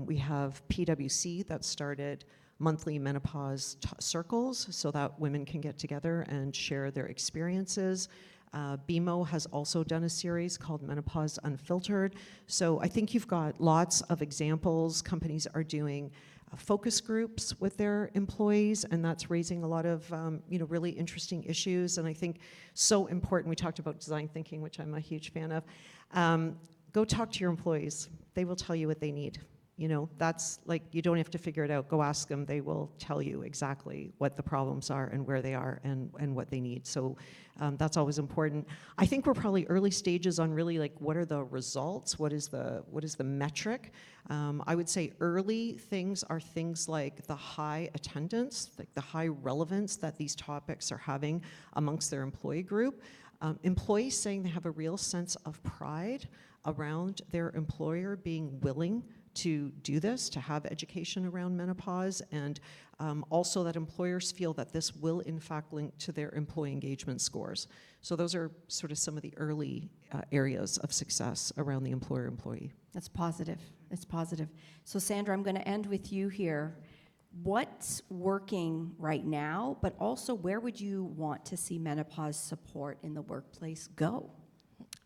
We have PwC that started monthly menopause circles so that women can get together and share their experiences. BMO has also done a series called Menopause Unfiltered. So I think you've got lots of examples. Companies are doing focus groups with their employees, and that's raising a lot of really interesting issues. And I think so important, we talked about design thinking, which I'm a huge fan of. Go talk to your employees. They will tell you what they need. That's like, you don't have to figure it out. Go ask them. They will tell you exactly what the problems are and where they are and what they need. So that's always important. I think we're probably early stages on really like, what are the results? What is the metric? I would say early things are things like the high attendance, like the high relevance that these topics are having amongst their employee group. Employees saying they have a real sense of pride around their employer being willing to do this, to have education around menopause, and also that employers feel that this will in fact link to their employee engagement scores. So those are sort of some of the early areas of success around the employer-employee. That's positive. It's positive. So Sandra, I'm going to end with you here. What's working right now, but also where would you want to see menopause support in the workplace go?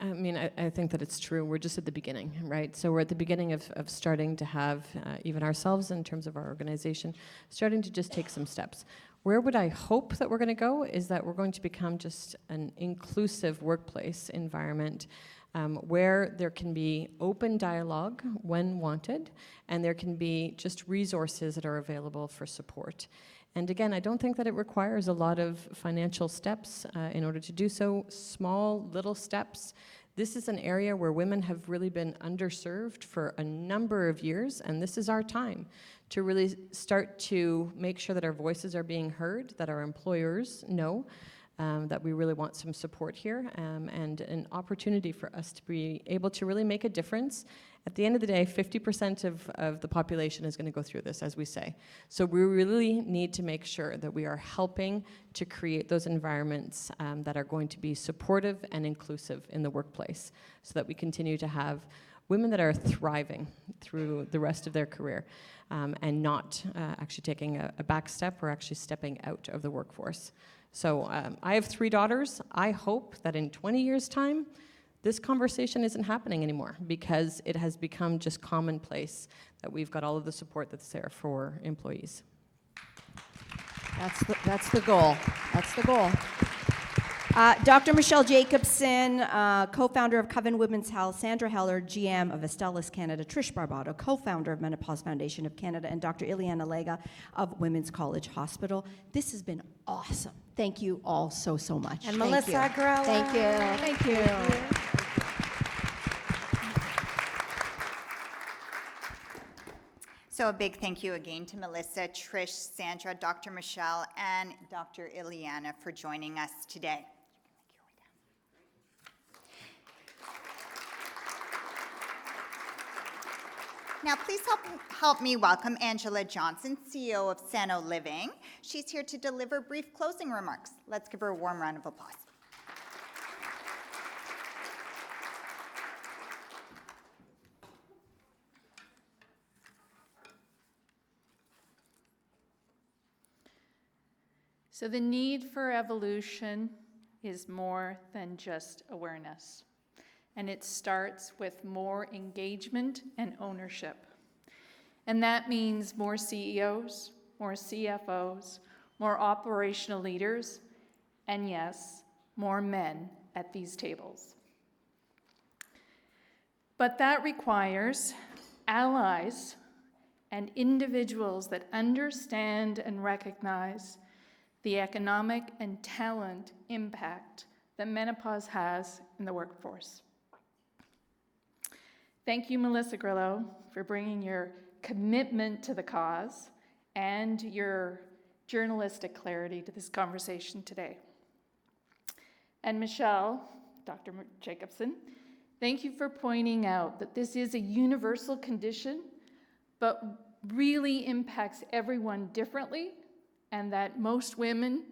I mean, I think that it's true. We're just at the beginning, right? So we're at the beginning of starting to have, even ourselves in terms of our organization, starting to just take some steps. Where would I hope that we're going to go is that we're going to become just an inclusive workplace environment where there can be open dialogue when wanted, and there can be just resources that are available for support. And again, I don't think that it requires a lot of financial steps in order to do so. Small, little steps. This is an area where women have really been underserved for a number of years, and this is our time to really start to make sure that our voices are being heard, that our employers know that we really want some support here, and an opportunity for us to be able to really make a difference. At the end of the day, 50% of the population is going to go through this, as we say. So we really need to make sure that we are helping to create those environments that are going to be supportive and inclusive in the workplace, so that we continue to have women that are thriving through the rest of their career, and not actually taking a back step or actually stepping out of the workforce. So I have 3 daughters. I hope that in 20 years' time, this conversation isn't happening anymore, because it has become just commonplace that we've got all of the support that's there for employees. That's the goal. That's the goal. Dr. Michelle Jacobson, co-founder of Coven Women's Health, Sandra Heller, GM of Astellas Canada, Trish Barbato, co-founder of Menopause Foundation of Canada, and Dr. Ileana Lega of Women's College Hospital. This has been awesome. Thank you all so much. And Melissa Agrella. Thank you. Thank you. So a big thank you again to Melissa, Trish, Sandra, Dr. Michelle, and Dr. Ileana for joining us today. Now, please help me welcome Angela Johnson, CEO of Sano Living. She's here to deliver brief closing remarks. Let's give her a warm round of applause. So the need for evolution is more than just awareness. And it starts with more engagement and ownership. And that means more CEOs, more CFOs, more operational leaders, and yes, more men at these tables. But that requires allies and individuals that understand and recognize the economic and talent impact that menopause has in the workforce. Thank you, Melissa Grillo, for bringing your commitment to the cause and your journalistic clarity to this conversation today. And Michelle, Dr. Jacobson, thank you for pointing out that this is a universal condition, but really impacts everyone differently, and that most women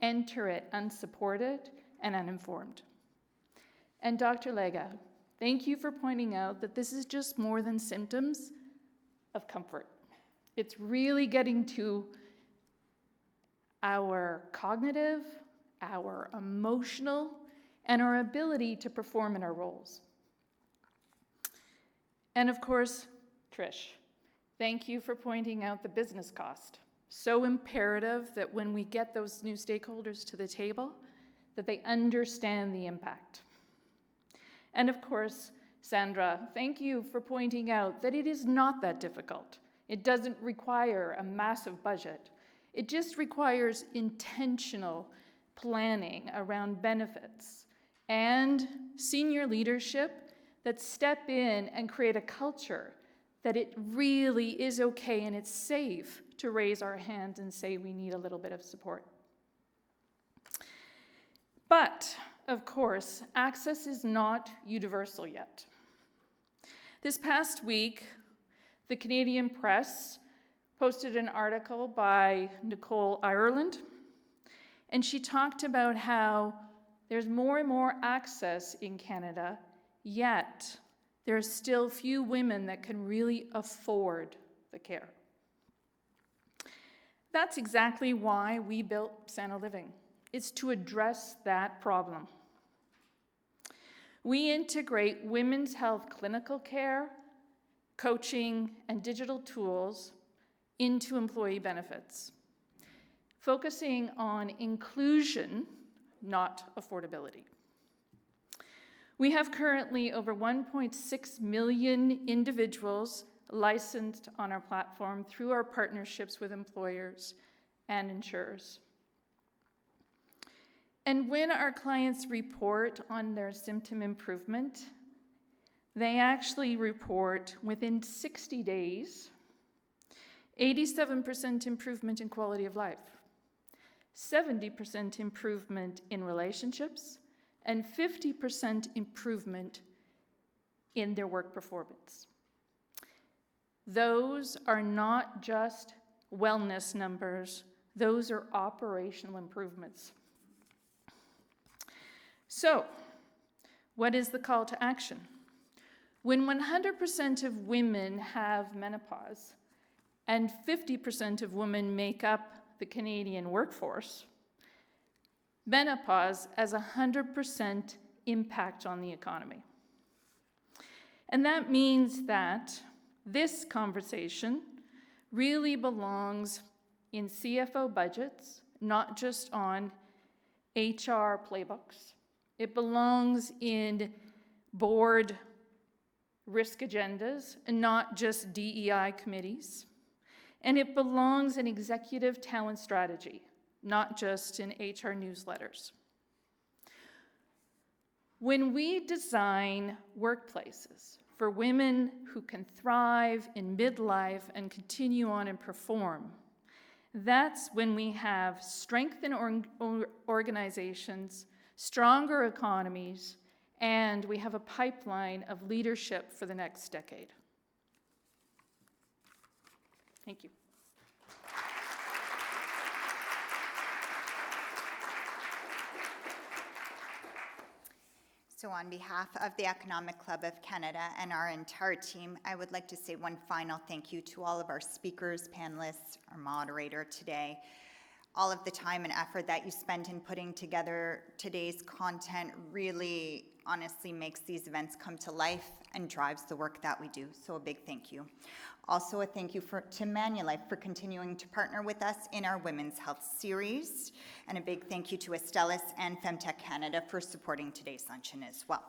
enter it unsupported and uninformed. And Dr. Lega, thank you for pointing out that this is just more than symptoms of comfort. It's really getting to our cognitive, our emotional, and our ability to perform in our roles. And of course, Trish, thank you for pointing out the business cost. So imperative that when we get those new stakeholders to the table, that they understand the impact. And of course, Sandra, thank you for pointing out that it is not that difficult. It doesn't require a massive budget. It just requires intentional planning around benefits and senior leadership that step in and create a culture that it really is okay and it's safe to raise our hand and say we need a little bit of support. But, of course, access is not universal yet. This past week, the Canadian Press posted an article by Nicole Ireland, and she talked about how there's more and more access in Canada, yet there's still few women that can really afford the care. That's exactly why we built Sano Living. It's to address that problem. We integrate women's health clinical care, coaching, and digital tools into employee benefits, focusing on inclusion, not affordability. We have currently over 1.6 million individuals licensed on our platform through our partnerships with employers and insurers. And when our clients report on their symptom improvement, they actually report within 60 days 87% improvement in quality of life, 70% improvement in relationships, and 50% improvement in their work performance. Those are not just wellness numbers, those are operational improvements. So, what is the call to action? When 100% of women have menopause and 50% of women make up the Canadian workforce, menopause has 100% impact on the economy. And that means that this conversation really belongs in CFO budgets, not just on HR playbooks. It belongs in board risk agendas, and not just DEI committees. And it belongs in executive talent strategy, not just in HR newsletters. When we design workplaces for women who can thrive in midlife and continue on and perform, that's when we have strength in organizations, stronger economies, and we have a pipeline of leadership for the next decade. Thank you. So on behalf of the Economic Club of Canada and our entire team, I would like to say one final thank you to all of our speakers, panelists, our moderator today. All of the time and effort that you spent in putting together today's content really honestly makes these events come to life and drives the work that we do. So a big thank you. Also a thank you to Manulife for continuing to partner with us in our Women's Health series. And a big thank you to Astellas and Femtech Canada for supporting today's luncheon as well.